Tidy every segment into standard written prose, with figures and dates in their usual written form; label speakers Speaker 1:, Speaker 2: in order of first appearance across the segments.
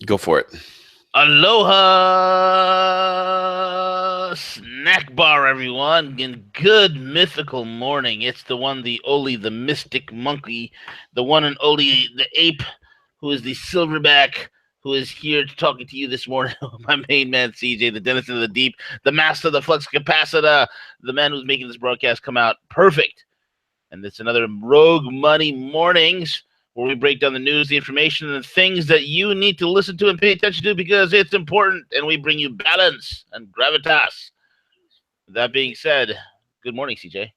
Speaker 1: Go for it.
Speaker 2: Aloha snack bar, everyone, and good mythical morning. It's the one, the only, the mystic monkey, the one and only, the ape, who is the silverback, who is here talking to you this morning. My main man, CJ, the dentist of the deep, the master of the flux capacitor, the man who's making this broadcast come out perfect. And it's another Rogue Money Mornings, where we break down the news, the information, and the things that you need to listen to and pay attention to because it's important, and we bring you balance and gravitas. That being said, good morning, CJ.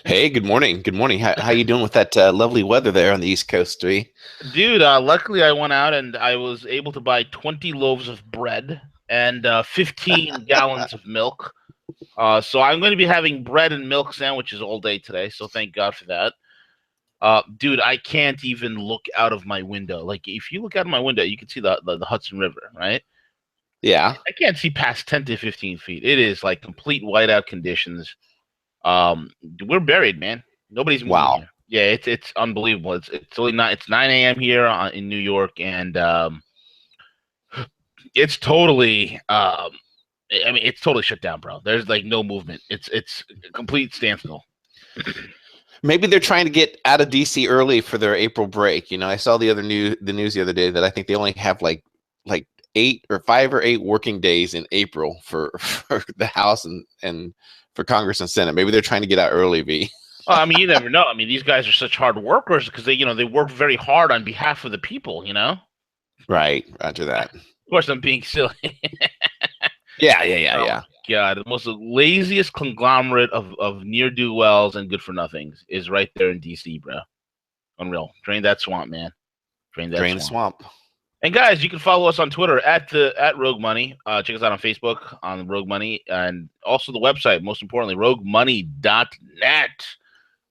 Speaker 1: Hey, good morning. Good morning. How you doing with that lovely weather there on the East Coast,
Speaker 2: Dude, luckily I went out and I was able to buy 20 loaves of bread and 15 gallons of milk. So I'm going to be having bread and milk sandwiches all day today, so thank God for that. Dude, I can't even look out of my window. Like, if you look out of my window, you can see the Hudson River, right?
Speaker 1: Yeah.
Speaker 2: I can't see past 10 to 15 feet. It is like complete whiteout conditions. We're buried, man. Nobody's moving
Speaker 1: Wow.
Speaker 2: here. Yeah, it's unbelievable. It's only not. It's 9 a.m. here in New York, and it's totally. I mean, it's totally shut down, bro. There's like no movement. It's a complete standstill.
Speaker 1: Maybe they're trying to get out of DC early for their April break. You know, I saw the news the other day that I think they only have like 5 or 8 working days in April for the House and for Congress and Senate. Maybe they're trying to get out early, V.
Speaker 2: Well, I mean, you never know. I mean, these guys are such hard workers because they work very hard on behalf of the people.
Speaker 1: Right. Roger that.
Speaker 2: Of course, I'm being silly.
Speaker 1: Yeah.
Speaker 2: God, the most laziest conglomerate of ne'er-do-wells and good-for-nothings is right there in D.C., bro. Unreal. Drain that swamp, man. Drain the
Speaker 1: swamp.
Speaker 2: And guys, you can follow us on Twitter at Rogue Money. Check us out on Facebook on Rogue Money, and also the website, most importantly, roguemoney.net.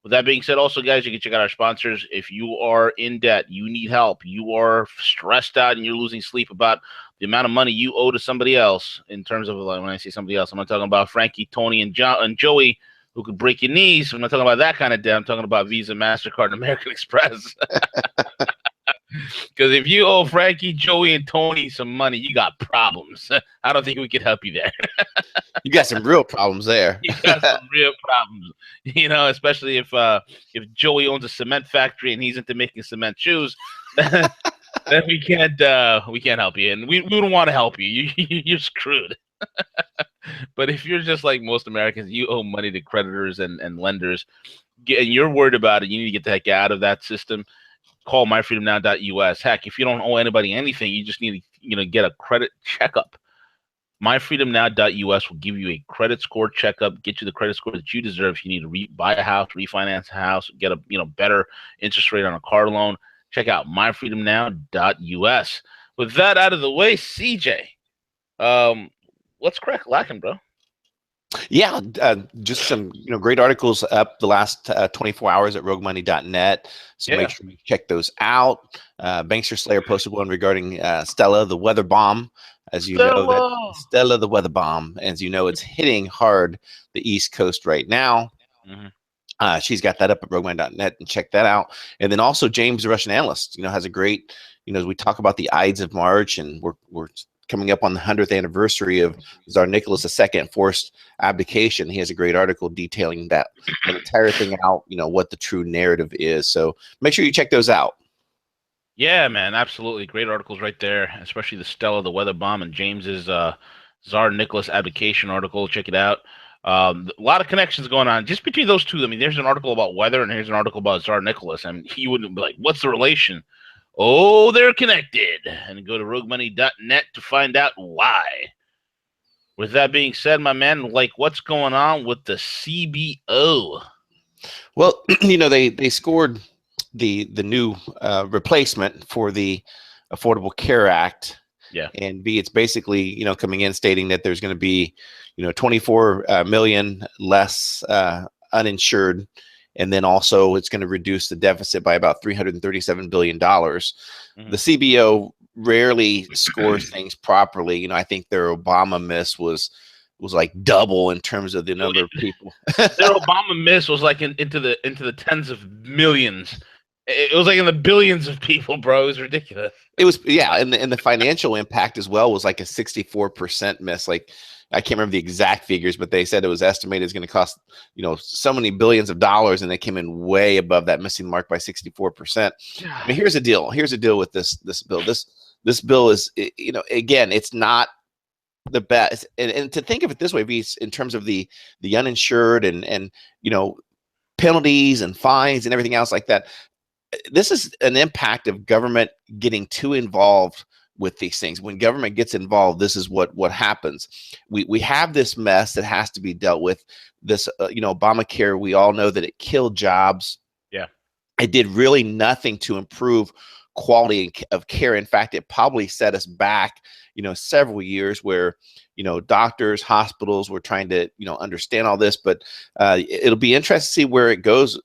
Speaker 2: With that being said, also, guys, you can check out our sponsors. If you are in debt, you need help, you are stressed out, and you're losing sleep about the amount of money you owe to somebody else, in terms of, like, when I say somebody else, I'm not talking about Frankie, Tony, and Joey, who could break your knees. I'm not talking about that kind of debt. I'm talking about Visa, MasterCard, and American Express. Because if you owe Frankie, Joey, and Tony some money, you got problems. I don't think we could help you there.
Speaker 1: You got some real problems there.
Speaker 2: You got some real problems, especially if Joey owns a cement factory and he's into making cement shoes. Then we can't help you, and we don't want to help you. You're screwed. But if you're just like most Americans, you owe money to creditors and lenders, and you're worried about it, you need to get the heck out of that system. Call myfreedomnow.us. Heck, if you don't owe anybody anything, you just need to get a credit checkup. myfreedomnow.us will give you a credit score checkup, get you the credit score that you deserve. If you need to buy a house, refinance a house, get a better interest rate on a car loan, check out myfreedomnow.us. With that out of the way, CJ, what's crack lacking, bro?
Speaker 1: Yeah, just some great articles up the last 24 hours at roguemoney.net. So make sure you check those out. Bankster Slayer posted one regarding Stella, the weather bomb. As you know, that Stella, the weather bomb, as you know, it's hitting hard the East Coast right now. Mm-hmm. She's got that up at roguemoney.net, and check that out. And then also James, the Russian analyst, has a great, as we talk about the Ides of March, and we're coming up on the 100th anniversary of Tsar Nicholas II forced abdication. He has a great article detailing that entire thing out, what the true narrative is. So make sure you check those out.
Speaker 2: Yeah, man, absolutely. Great articles right there, especially the Stella, the weather bomb, and James's Tsar Nicholas abdication article. Check it out. A lot of connections going on just between those two. I mean, there's an article about weather, and here's an article about Tsar Nicholas. I mean, he wouldn't be like, what's the relation? Oh, they're connected. And go to roguemoney.net to find out why. With that being said, my man, like, what's going on with the CBO?
Speaker 1: Well, they scored the new replacement for the Affordable Care Act.
Speaker 2: Yeah.
Speaker 1: And B, it's basically, coming in stating that there's going to be, 24 million less uninsured. And then also it's going to reduce the deficit by about $337 billion. Mm-hmm. The CBO rarely scores things properly. I think their Obama miss was like double in terms of the number of people.
Speaker 2: Their Obama miss was like into the tens of millions. It was like in the billions of people, bro. It was ridiculous.
Speaker 1: It was, yeah, and the financial impact as well was like a 64% miss. Like, I can't remember the exact figures, but they said it was estimated it's going to cost, so many billions of dollars, and they came in way above that missing mark by 64%. I mean, here's a deal. Here's a deal with this bill. This bill is, again, it's not the best. And to think of it this way, in terms of the uninsured and penalties and fines and everything else like that, this is an impact of government getting too involved with these things. When government gets involved, this is what happens. We have this mess that has to be dealt with. This Obamacare, we all know that it killed jobs.
Speaker 2: Yeah,
Speaker 1: it did really nothing to improve quality of care. In fact, it probably set us back several years where doctors, hospitals were trying to understand all this. But it'll be interesting to see where it goes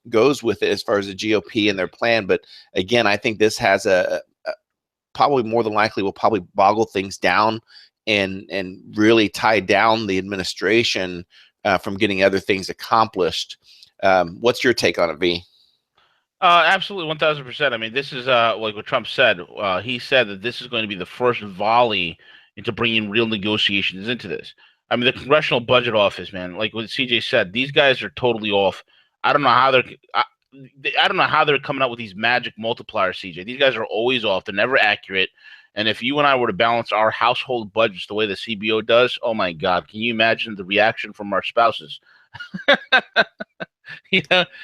Speaker 1: with it as far as the GOP and their plan. But again, I think this has a probably more than likely will probably boggle things down and really tie down the administration from getting other things accomplished. What's your take on it, V?
Speaker 2: Absolutely, 1,000%. I mean, this is like what Trump said. He said that this is going to be the first volley into bringing real negotiations into this. I mean, the Congressional Budget Office, man, like what CJ said, these guys are totally off. I don't know how I don't know how they're coming up with these magic multipliers, CJ. These guys are always off. They're never accurate. And if you and I were to balance our household budgets the way the CBO does, oh my God, can you imagine the reaction from our spouses?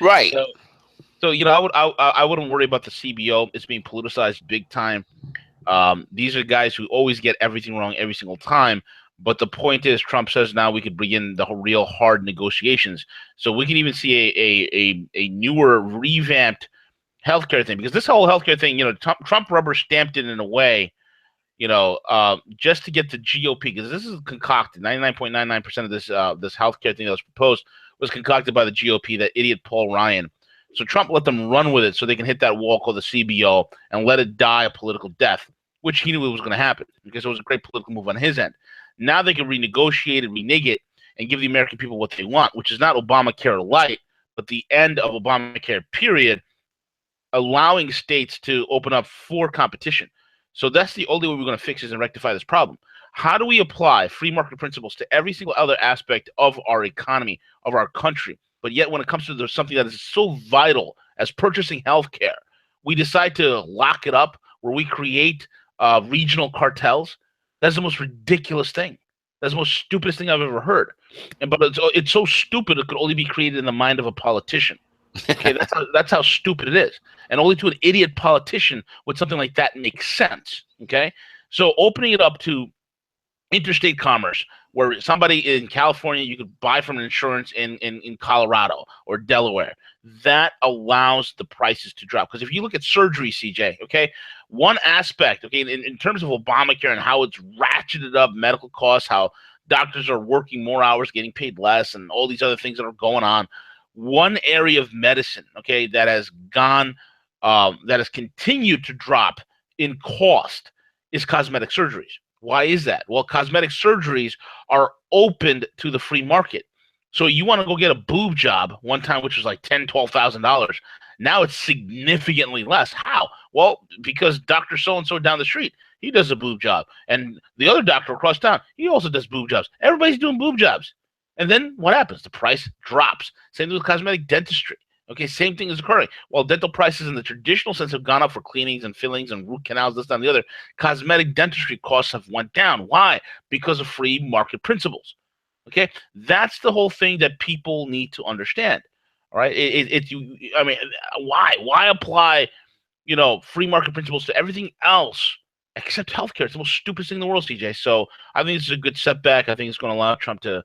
Speaker 1: Right.
Speaker 2: So I wouldn't worry about the CBO. It's being politicized big time. These are guys who always get everything wrong every single time. But the point is, Trump says now we could begin the real hard negotiations. So we can even see a newer, revamped healthcare thing, because this whole healthcare thing, Trump rubber stamped it in a way, just to get the GOP, because this is concocted. 99.99% of this healthcare thing that was proposed was concocted by the GOP, that idiot Paul Ryan. So Trump let them run with it so they can hit that wall called the CBO and let it die a political death, which he knew it was going to happen because it was a great political move on his end. Now they can renegotiate and renege it and give the American people what they want, which is not Obamacare Lite, but the end of Obamacare, period, allowing states to open up for competition. So that's the only way we're going to fix this and rectify this problem. How do we apply free market principles to every single other aspect of our economy, of our country? But yet when it comes to something that is so vital as purchasing healthcare, we decide to lock it up where we create regional cartels. That's the most ridiculous thing. That's the most stupidest thing I've ever heard. But it's so stupid it could only be created in the mind of a politician. Okay, that's how stupid it is. And only to an idiot politician would something like that make sense. Okay, so opening it up to interstate commerce, where somebody in California, you could buy from an insurance in Colorado or Delaware, that allows the prices to drop. Because if you look at surgery, CJ, okay, one aspect, okay, in terms of Obamacare and how it's ratcheted up medical costs, how doctors are working more hours, getting paid less, and all these other things that are going on. One area of medicine, okay, that has continued to drop in cost is cosmetic surgeries. Why is that? Well, cosmetic surgeries are opened to the free market. So you want to go get a boob job one time, which was like $10,000, $12,000. Now it's significantly less. How? Well, because Dr. So-and-so down the street, he does a boob job. And the other doctor across town, he also does boob jobs. Everybody's doing boob jobs. And then what happens? The price drops. Same thing with cosmetic dentistry. Okay, same thing is occurring. While dental prices in the traditional sense have gone up for cleanings and fillings and root canals, this, that, and the other, cosmetic dentistry costs have went down. Why? Because of free market principles. Okay, that's the whole thing that people need to understand. All right, I mean, why apply, free market principles to everything else except healthcare? It's the most stupidest thing in the world, CJ. So I think this is a good setback. I think it's going to allow Trump to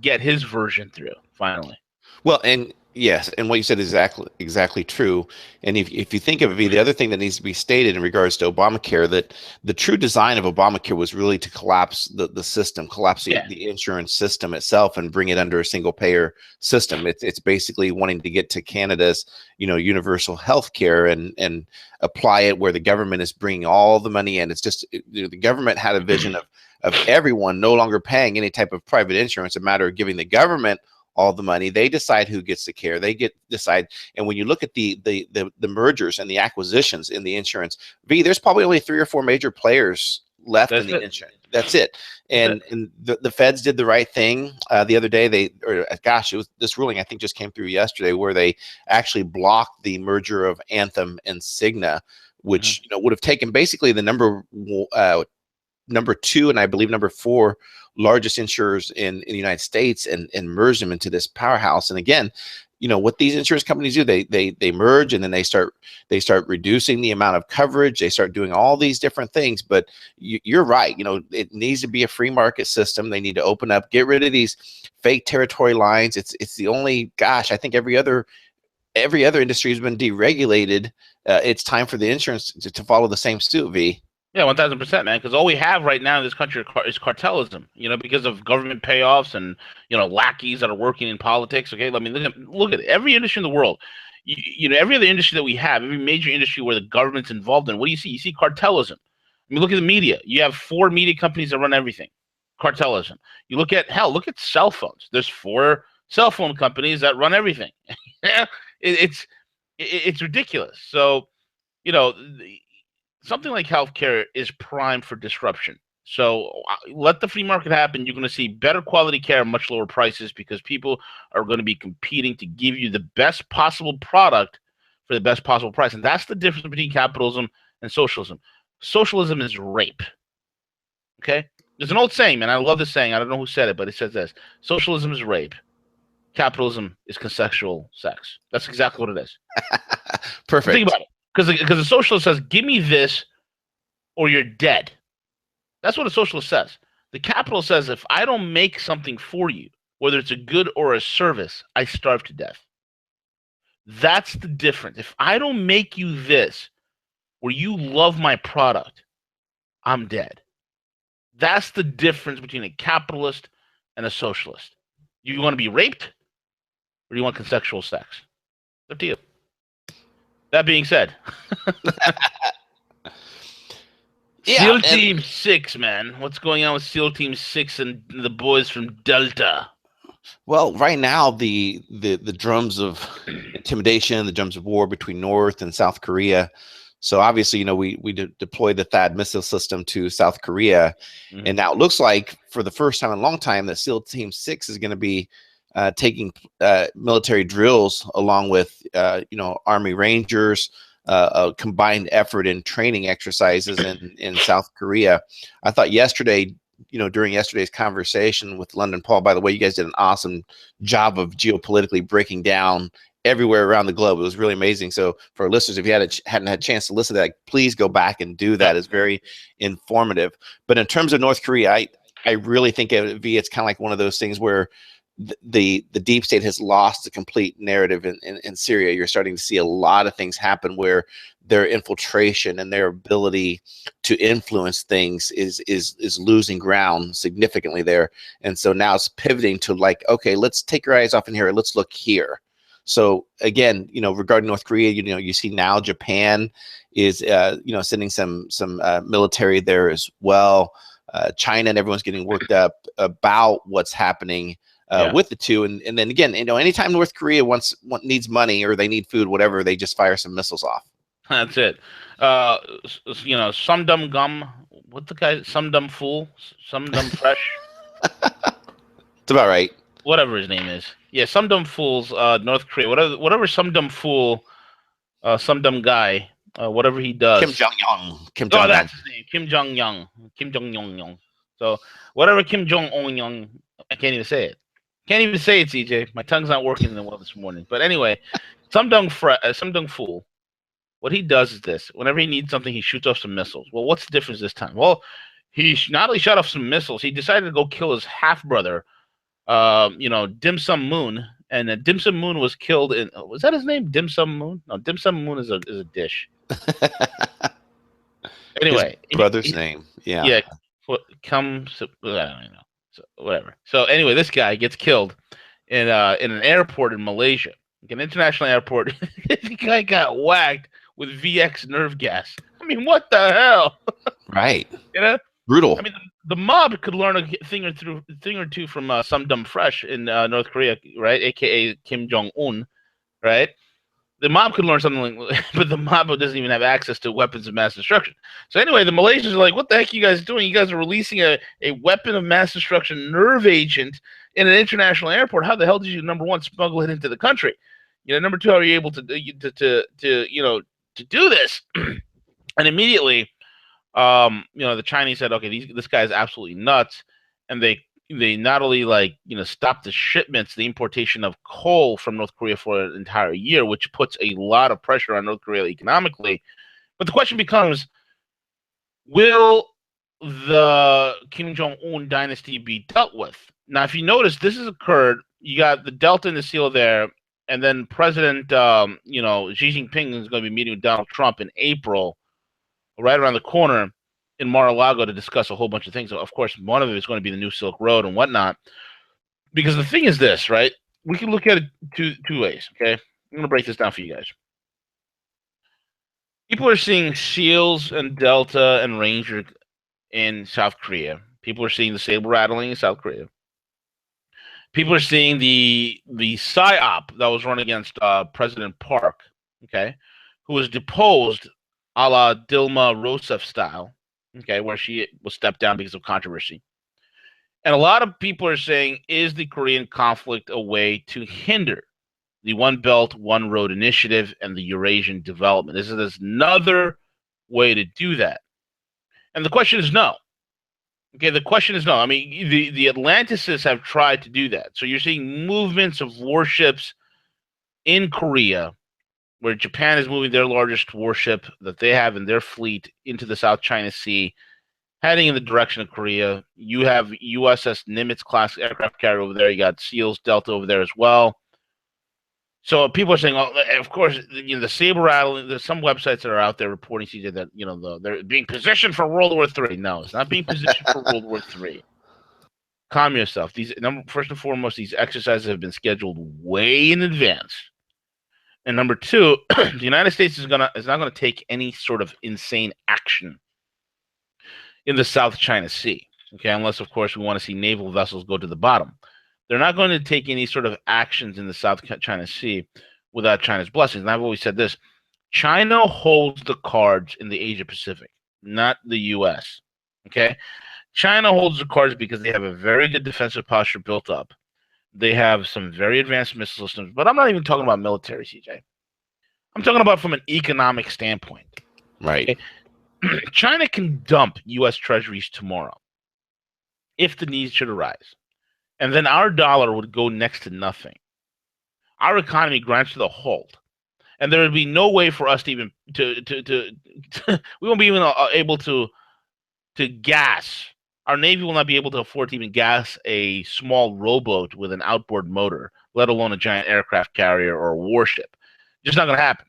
Speaker 2: get his version through finally.
Speaker 1: Well, and yes, and what you said is exactly true. And if you think of it, the other thing that needs to be stated in regards to Obamacare, that the true design of Obamacare was really to collapse the system, collapse the insurance system itself, and bring it under a single payer system. It's basically wanting to get to Canada's universal health care and apply it where the government is bringing all the money in. It's just the government had a vision of everyone no longer paying any type of private insurance, a matter of giving the government all the money. They decide who gets the care. They decide. And when you look at the mergers and the acquisitions in the insurance, there's probably only 3 or 4 major players left in the insurance. That's it. And the feds did the right thing the other day. It was this ruling I think just came through yesterday where they actually blocked the merger of Anthem and Cigna, which would have taken basically the number 2 and I believe number 4 largest insurers in the United States and merged them into this powerhouse. And again, what these insurance companies do, they merge and then they start reducing the amount of coverage. They start doing all these different things. But you're right. It needs to be a free market system. They need to open up, get rid of these fake territory lines. It's the only, I think every other industry has been deregulated. It's time for the insurance to follow the same suit, V.
Speaker 2: Yeah, 1,000%, man. Because all we have right now in this country is cartelism. Because of government payoffs and lackeys that are working in politics. Okay, I mean, look at it. Every industry in the world. Every other industry that we have, every major industry where the government's involved in. What do you see? You see cartelism. I mean, look at the media. You have 4 media companies that run everything. Cartelism. You look at cell phones. There's 4 cell phone companies that run everything. It's ridiculous. So, something like healthcare is primed for disruption. So let the free market happen. You're going to see better quality care at much lower prices because people are going to be competing to give you the best possible product for the best possible price. And that's the difference between capitalism and socialism. Socialism is rape. Okay? There's an old saying, man. I love this saying. I don't know who said it, but it says this. Socialism is rape. Capitalism is consensual sex. That's exactly what it is.
Speaker 1: Perfect.
Speaker 2: Think about it. Because the socialist says, give me this or you're dead. That's what a socialist says. The capitalist says, if I don't make something for you, whether it's a good or a service, I starve to death. That's the difference. If I don't make you this where you love my product, I'm dead. That's the difference between a capitalist and a socialist. You want to be raped or do you want consensual sex? It's up to you. That being said, SEAL Team 6, man. What's going on with SEAL Team 6 and the boys from Delta?
Speaker 1: Well, right now, the drums of intimidation, the drums of war between North and South Korea. So obviously, we deployed the THAAD missile system to South Korea. And now it looks like for the first time in a long time that SEAL Team 6 is going to be taking military drills along with Army Rangers, a combined effort in training exercises in South Korea. I thought yesterday, during yesterday's conversation with London Paul, by the way, you guys did an awesome job of geopolitically breaking down everywhere around the globe. It was really amazing. So for our listeners, if you hadn't had a chance to listen to that, please go back and do that. It's very informative. But in terms of North Korea, I really think it's kind of like one of those things where the deep state has lost the complete narrative in Syria. You're starting to see a lot of things happen where their infiltration and their ability to influence things is losing ground significantly there. And so now it's pivoting to like, okay, let's take your eyes off in here. Let's look here. So again, regarding North Korea, you see now Japan is, sending some military there as well. China and everyone's getting worked up about what's happening with the two. And then again, anytime North Korea needs money or they need food, whatever, they just fire some missiles off.
Speaker 2: That's it. Some dumb gum. What the guy? Some dumb fool. Some dumb fresh.
Speaker 1: It's about right.
Speaker 2: Whatever his name is. Yeah, some dumb fools. North Korea. Whatever. Some dumb fool. Some dumb guy. Whatever he does.
Speaker 1: Kim Jong-un.
Speaker 2: Oh, that's his name. Kim Jong-un. Kim Jong-un. So whatever Kim Jong-un. I can't even say it. Can't even say it, CJ. My tongue's not working well this morning. But anyway, some dumb fool. What he does is this. Whenever he needs something, he shoots off some missiles. Well, what's the difference this time? Well, he not only shot off some missiles, he decided to go kill his half-brother, Dim Sum Moon. And Dim Sum Moon was killed in... Was that his name? Dim Sum Moon? No, Dim Sum Moon is a dish. Anyway.
Speaker 1: His brother's name. Yeah.
Speaker 2: Yeah. I don't know. So, whatever. So anyway, this guy gets killed in an airport in Malaysia, like an international airport. The guy got whacked with VX nerve gas. I mean, what the hell?
Speaker 1: Right.
Speaker 2: You know?
Speaker 1: Brutal.
Speaker 2: I mean, the mob could learn a thing or two from some dumb fresh in North Korea, right? AKA Kim Jong Un, right? The mob could learn something, but the mob doesn't even have access to weapons of mass destruction. So anyway, the Malaysians are like, "What the heck are you guys doing? You guys are releasing a weapon of mass destruction nerve agent in an international airport. How the hell did you, number one, smuggle it into the country? Number two, how are you able to do this?" And immediately, the Chinese said, "Okay, this guy is absolutely nuts," and they not only stopped the shipments, the importation of coal from North Korea for an entire year, which puts a lot of pressure on North Korea economically. But the question becomes, will the Kim Jong-un dynasty be dealt with? Now, if you notice, this has occurred. You got the Delta and the Seal there, and then President Xi Jinping is going to be meeting with Donald Trump in April, right around the corner in Mar-a-Lago, to discuss a whole bunch of things. Of course, one of it is going to be the new Silk Road and whatnot. Because the thing is this, right? We can look at it two ways, okay? I'm going to break this down for you guys. People are seeing SEALs and Delta and Ranger in South Korea. People are seeing the saber rattling in South Korea. People are seeing the PSYOP that was run against President Park, okay, who was deposed a la Dilma Rousseff style, okay, where she was stepped down because of controversy. And a lot of people are saying, is the Korean conflict a way to hinder the One Belt, One Road initiative and the Eurasian development? Is it another way to do that? And the question is no. Okay, the question is no. I mean, the Atlantists have tried to do that. So you're seeing movements of warships in Korea, where Japan is moving their largest warship that they have in their fleet into the South China Sea, heading in the direction of Korea. You have USS Nimitz class aircraft carrier over there. You got SEALs Delta over there as well. So people are saying, of course, the saber rattling. There's some websites that are out there reporting CJ that they're being positioned for World War III. No, it's not being positioned for World War III. Calm yourself. First and foremost, these exercises have been scheduled way in advance. And number two, the United States is not gonna take any sort of insane action in the South China Sea. Okay, unless of course we want to see naval vessels go to the bottom. They're not going to take any sort of actions in the South China Sea without China's blessings. And I've always said this: China holds the cards in the Asia Pacific, not the U.S. Okay, China holds the cards because they have a very good defensive posture built up. They have some very advanced missile systems, but I'm not even talking about military, CJ. I'm talking about from an economic standpoint.
Speaker 1: Right.
Speaker 2: Okay? China can dump U.S. treasuries tomorrow if the need should arise. And then our dollar would go next to nothing. Our economy grinds to the halt, and there would be no way for us to even we won't be even able to gas. Our Navy will not be able to afford to even gas a small rowboat with an outboard motor, let alone a giant aircraft carrier or a warship. Just not going to happen.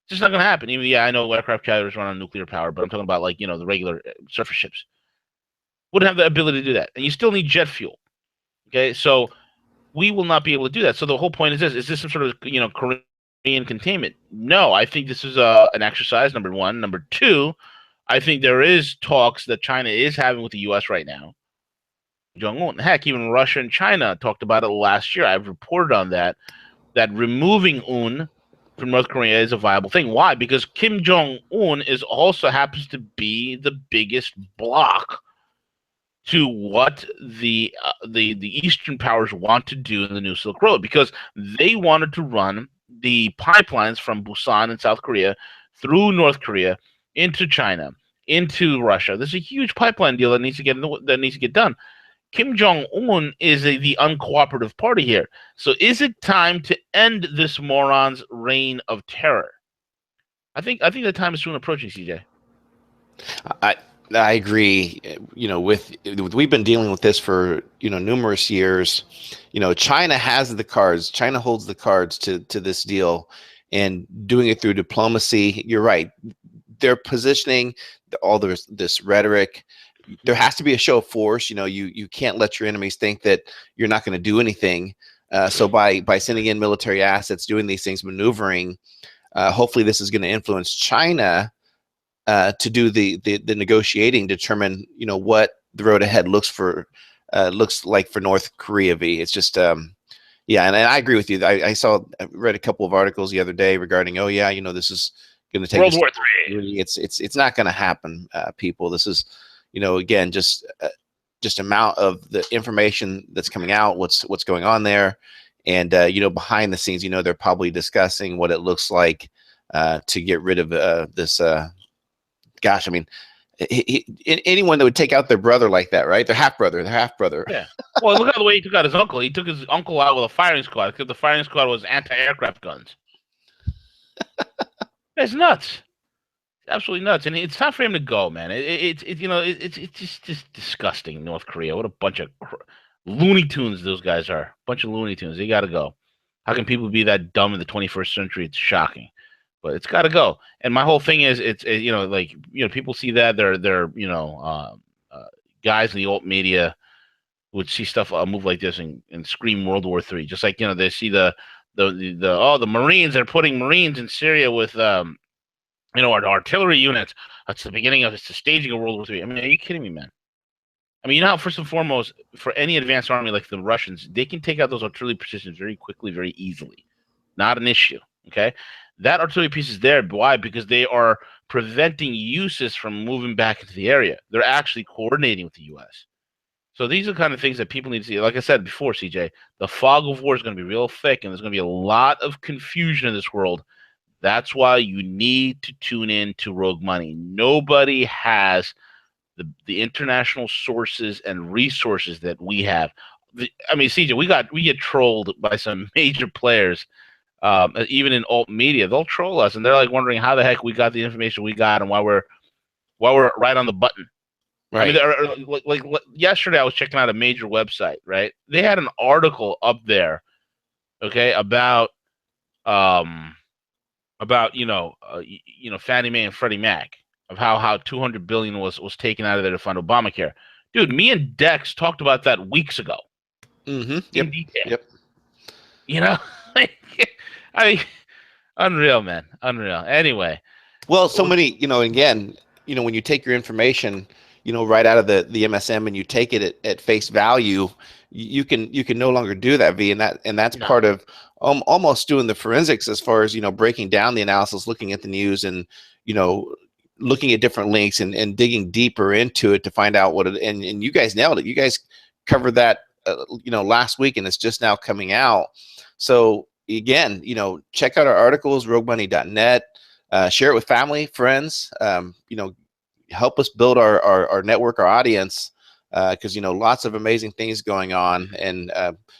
Speaker 2: Just not going to happen. Even I know aircraft carriers run on nuclear power, but I'm talking about the regular surface ships. Wouldn't have the ability to do that, and you still need jet fuel. Okay, so we will not be able to do that. So the whole point is this: is this some sort of Korean containment? No, I think this is an exercise. Number one. Number two, I think there is talks that China is having with the U.S. right now. Jong-un, heck, even Russia and China talked about it last year. I've reported on that removing Un from North Korea is a viable thing. Why? Because Kim Jong-un also happens to be the biggest bloc to what the Eastern powers want to do in the New Silk Road, because they wanted to run the pipelines from Busan in South Korea through North Korea into China, into Russia. There's a huge pipeline deal that needs to get done. Kim Jong-un is the uncooperative party here. So is it time to end this moron's reign of terror? I think the time is soon approaching, CJ.
Speaker 1: I agree. We've been dealing with this for numerous years. China has the cards. China holds the cards to this deal, and doing it through diplomacy. You're right. They're positioning all this rhetoric. There has to be a show of force. You can't let your enemies think that you're not going to do anything. So by sending in military assets, doing these things, maneuvering, hopefully this is going to influence China to do the negotiating, determine what the road ahead looks like for North Korea. V. It's just yeah, and I agree with you. I read a couple of articles the other day regarding, oh yeah, this is going to take
Speaker 2: World War III.
Speaker 1: It's not going to happen, people. This is, again, just amount of the information that's coming out, what's going on there, and behind the scenes, they're probably discussing what it looks like to get rid of this. Gosh, I mean, anyone that would take out their brother like that, right? Their half brother.
Speaker 2: Yeah. Well, look at the way he took out his uncle. He took his uncle out with a firing squad because the firing squad was anti-aircraft guns. It's nuts. Absolutely nuts, and it's time for him to go, man. It's just disgusting. North Korea, what a bunch of Looney Tunes those guys are. A bunch of Looney Tunes. They got to go. How can people be that dumb in the 21st century? It's shocking, but it's got to go. And my whole thing is, people see that they're guys in the alt media would see stuff move like this and scream World War III, just like they see the Marines. They're putting Marines in Syria with our artillery units. It's the staging of World War III. I mean, are you kidding me, man? I mean, how first and foremost, for any advanced army like the Russians, they can take out those artillery positions very quickly, very easily. Not an issue, okay? That artillery piece is there. Why? Because they are preventing uses from moving back into the area. They're actually coordinating with the U.S. So these are the kind of things that people need to see. Like I said before, CJ, the fog of war is going to be real thick, and there's going to be a lot of confusion in this world. That's why you need to tune in to Rogue Money. Nobody has the international sources and resources that we have. I mean, CJ, we get trolled by some major players, even in alt media. They'll troll us, and they're like wondering how the heck we got the information we got and why we're right on the button.
Speaker 1: Right.
Speaker 2: I mean, like yesterday, I was checking out a major website. Right, they had an article up there, okay, about Fannie Mae and Freddie Mac, of how $200 billion was taken out of there to fund Obamacare. Dude, me and Dex talked about that weeks ago.
Speaker 1: Mm-hmm.
Speaker 2: In detail. Yep. I mean, unreal, man. Unreal. Anyway.
Speaker 1: Well, so many, again, when you take your information, right out of the MSM and you take it at face value, you can no longer do that, V, and that's part of almost doing the forensics as far as breaking down the analysis, looking at the news, and looking at different links and digging deeper into it to find out what it. And you guys nailed it. You guys covered that last week, and it's just now coming out. So again, check out our articles, roguemoney.net. Share it with family, friends. Help us build our network, our audience, because lots of amazing things going on, and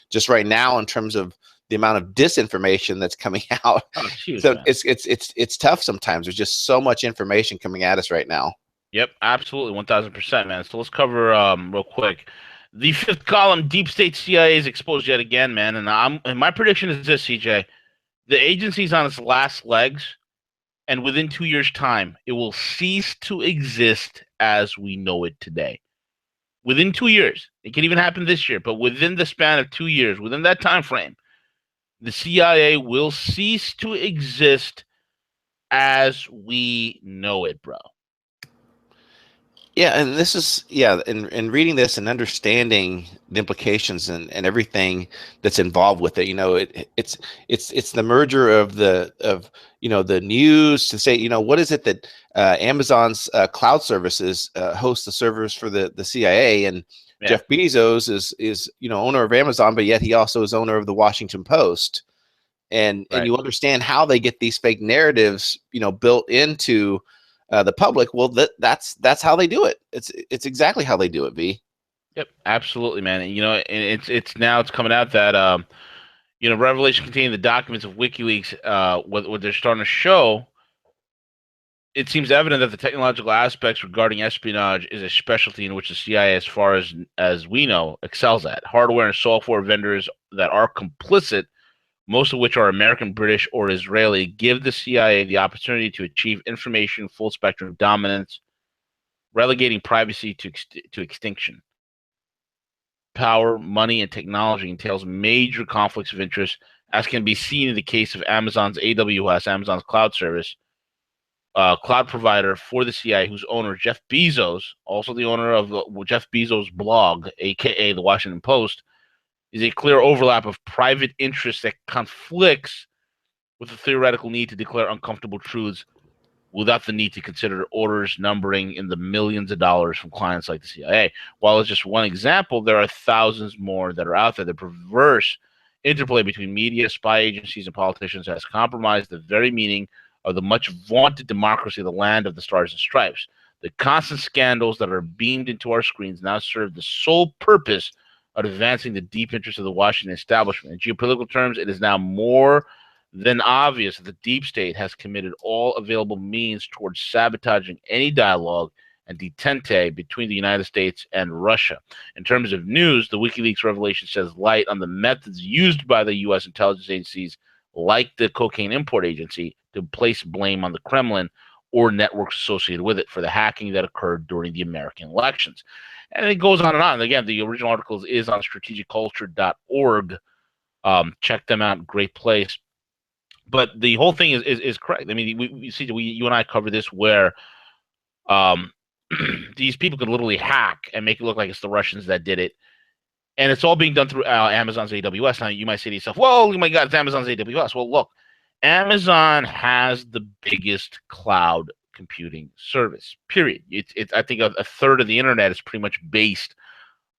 Speaker 1: just right now in terms of the amount of disinformation that's coming out, so it's tough sometimes. There's just so much information coming at us right now.
Speaker 2: Yep, absolutely, 1000%, man. So let's cover real quick. The fifth column, deep state CIA is exposed yet again, man. And my prediction is this, CJ: the agency's on its last legs. And within 2 years' time, it will cease to exist as we know it today. Within 2 years. It can even happen this year, but within the span of 2 years, within that time frame, the CIA will cease to exist as we know it, bro.
Speaker 1: Yeah, and this is in reading this and understanding the implications and everything that's involved with it. It's the merger of the news to say what is it that Amazon's cloud services host the servers for the CIA, and Jeff Bezos is owner of Amazon, but yet he also is owner of the Washington Post, and you understand how they get these fake narratives built into the public. Well, that's how they do it. It's exactly how they do it, V.
Speaker 2: Yep, absolutely, man. And and it's coming out that revelation containing the documents of WikiLeaks, what they're starting to show. It seems evident that the technological aspects regarding espionage is a specialty in which the CIA, as far as we know, excels at. Hardware and software vendors that are complicit, most of which are American, British, or Israeli, give the CIA the opportunity to achieve information full spectrum dominance, relegating privacy to extinction. Power, money, and technology entails major conflicts of interest, as can be seen in the case of Amazon's AWS, Amazon's cloud service, cloud provider for the CIA, whose owner, Jeff Bezos, also the owner of Jeff Bezos' blog, aka the Washington Post, is a clear overlap of private interests that conflicts with the theoretical need to declare uncomfortable truths without the need to consider orders numbering in the millions of dollars from clients like the CIA. While it's just one example, there are thousands more that are out there. The perverse interplay between media, spy agencies, and politicians has compromised the very meaning of the much vaunted democracy of the land of the stars and stripes. The constant scandals that are beamed into our screens now serve the sole purpose of advancing the deep interests of the Washington establishment. In geopolitical terms, it is now more than obvious that the deep state has committed all available means towards sabotaging any dialogue and detente between the United States and Russia. In terms of news, the WikiLeaks revelation sheds light on the methods used by the U.S. intelligence agencies, like the Cocaine Import Agency, to place blame on the Kremlin or networks associated with it for the hacking that occurred during the American elections. And it goes on and on. And again, the original article is on strategicculture.org. Check them out. Great place. But the whole thing is correct. I mean, you and I cover this where these people could literally hack and make it look like it's the Russians that did it. And it's all being done through Amazon's AWS. Now, you might say to yourself, well, oh my God, it's Amazon's AWS. Well, look, Amazon has the biggest cloud computing service, period. I think a third of the internet is pretty much based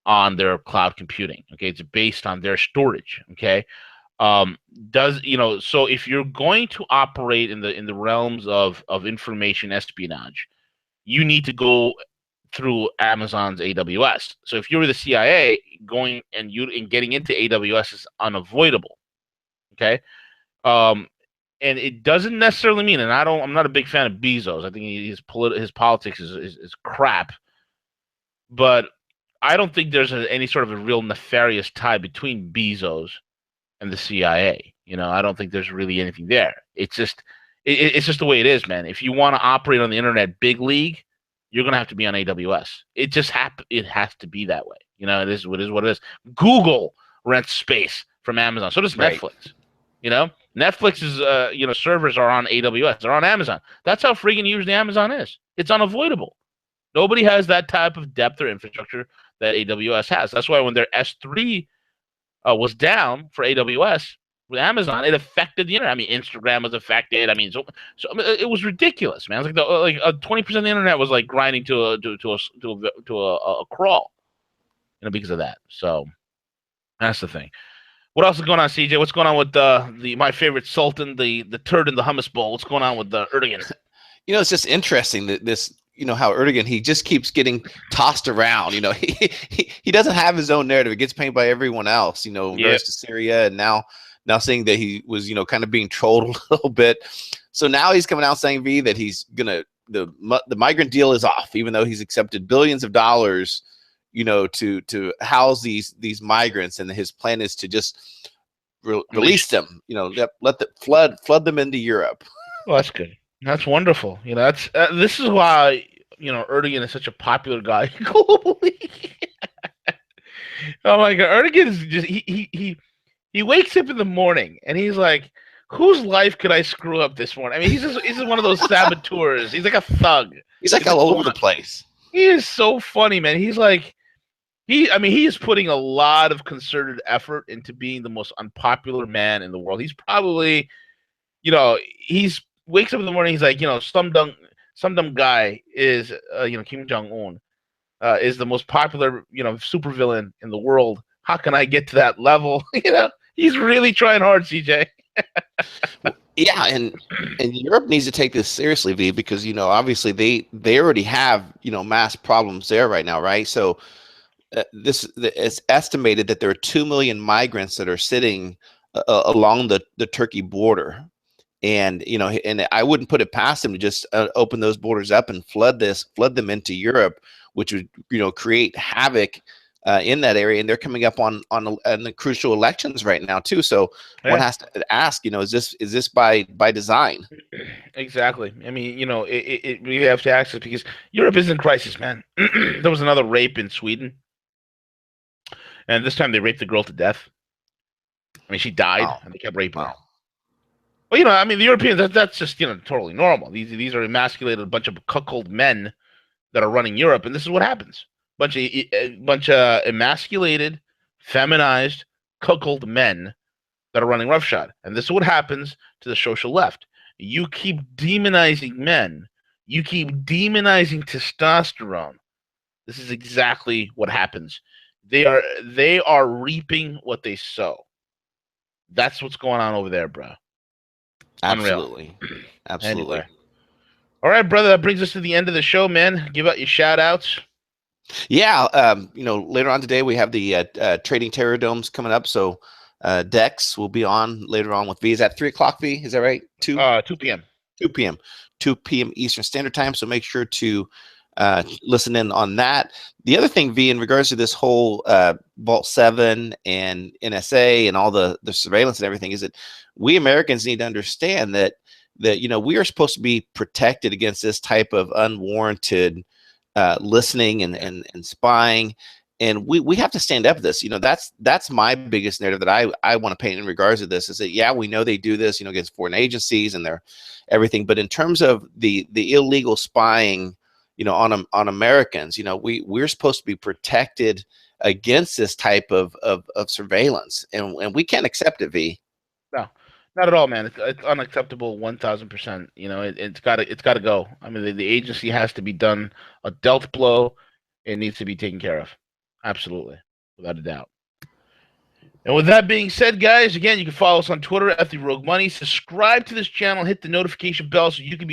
Speaker 2: on their cloud computing. Okay, it's based on their storage. Okay. So if you're going to operate in the realms of information espionage, you need to go through Amazon's AWS. So if you were the CIA, going and getting into AWS is unavoidable. Okay. And it doesn't necessarily mean, and I'm not a big fan of Bezos. I think his politics is crap. But I don't think there's any sort of a real nefarious tie between Bezos and the CIA. I don't think there's really anything there. It's just the way it is, man. If you want to operate on the internet big league, you're gonna have to be on AWS. It just it has to be that way. It is what it is. Google rents space from Amazon. So does Netflix. Right. Netflix's servers are on AWS. They're on Amazon. That's how friggin' huge Amazon is. It's unavoidable. Nobody has that type of depth or infrastructure that AWS has. That's why when their S3 was down for AWS with Amazon, it affected the internet. I mean, Instagram was affected. I mean, so it was ridiculous, man. It's like 20% of the internet was like grinding to a crawl, because of that. So that's the thing. What else is going on, CJ? What's going on with my favorite sultan, the turd in the hummus bowl? What's going on with Erdogan?
Speaker 1: It's just interesting that this. How Erdogan, he just keeps getting tossed around. He doesn't have his own narrative. It gets painted by everyone else. Goes to Syria, and now saying that he was, kind of being trolled a little bit. So now he's coming out saying, that he's gonna the migrant deal is off, even though he's accepted billions of dollars, to house these migrants, and his plan is to just release them. Let the flood them into Europe.
Speaker 2: Well, that's good. That's wonderful. This is why Erdogan is such a popular guy globally. Oh my God, Erdogan is just he wakes up in the morning and he's like, whose life could I screw up this morning? I mean, he's just one of those saboteurs. He's like a thug.
Speaker 1: He's like all over the place.
Speaker 2: He is so funny, man. He's like he is putting a lot of concerted effort into being the most unpopular man in the world. He's probably, he's wakes up in the morning, he's like, some dumb guy is, Kim Jong-un is the most popular, supervillain in the world. How can I get to that level? He's really trying hard, CJ.
Speaker 1: Yeah, and Europe needs to take this seriously, V, because obviously they already have mass problems there right now, right? So it's estimated that there are 2 million migrants that are sitting along the Turkey border. And and I wouldn't put it past them to just open those borders up and flood them into Europe, which would create havoc in that area. And they're coming up on the crucial elections right now too. So one has to ask, is this by design?
Speaker 2: Exactly. I mean, we have to ask it because Europe is in crisis, man. There was another rape in Sweden, and this time they raped the girl to death. I mean, she died, and they kept raping her. Well, I mean, the Europeans, that's just, totally normal. These are emasculated, a bunch of cuckold men that are running Europe, and this is what happens. Bunch of emasculated, feminized, cuckold men that are running roughshod. And this is what happens to the social left. You keep demonizing men. You keep demonizing testosterone. This is exactly what happens. They are reaping what they sow. That's what's going on over there, bro.
Speaker 1: Absolutely.
Speaker 2: Unreal.
Speaker 1: Absolutely.
Speaker 2: Anyway. All right, brother. That brings us to the end of the show, man. Give out your shout outs.
Speaker 1: Yeah. Later on today, we have the Trading Terror Domes coming up. So Dex will be on later on with V. Is that 3 o'clock, V? Is that right? 2
Speaker 2: p.m.
Speaker 1: 2 p.m. 2 p.m. Eastern Standard Time. So make sure to listen in on that. The other thing, V, in regards to this whole Vault 7 and NSA and all the surveillance and everything, is that we Americans need to understand that we are supposed to be protected against this type of unwarranted listening and spying. And we have to stand up to this. That's my biggest narrative that I want to paint in regards to this, is that, yeah, we know they do this, against foreign agencies and their everything. But in terms of the illegal spying, on Americans, we're supposed to be protected against this type of surveillance, and we can't accept it, V.
Speaker 2: No, not at all, man. It's unacceptable, 1,000%. It's gotta go. I mean, the agency has to be done a death blow. It needs to be taken care of. Absolutely, without a doubt. And with that being said, guys, again, you can follow us on Twitter at the Rogue Money. Subscribe to this channel, hit the notification bell so you can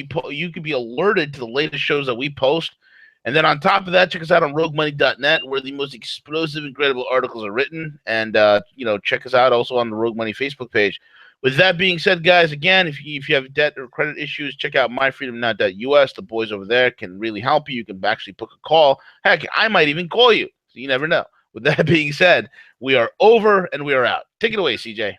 Speaker 2: be alerted to the latest shows that we post. And then on top of that, check us out on roguemoney.net, where the most explosive, incredible articles are written. And check us out also on the Rogue Money Facebook page. With that being said, guys, again, if you have debt or credit issues, check out myfreedomnow.us. The boys over there can really help you. You can actually book a call. Heck, I might even call you. So you never know. With that being said, we are over and we are out. Take it away, CJ.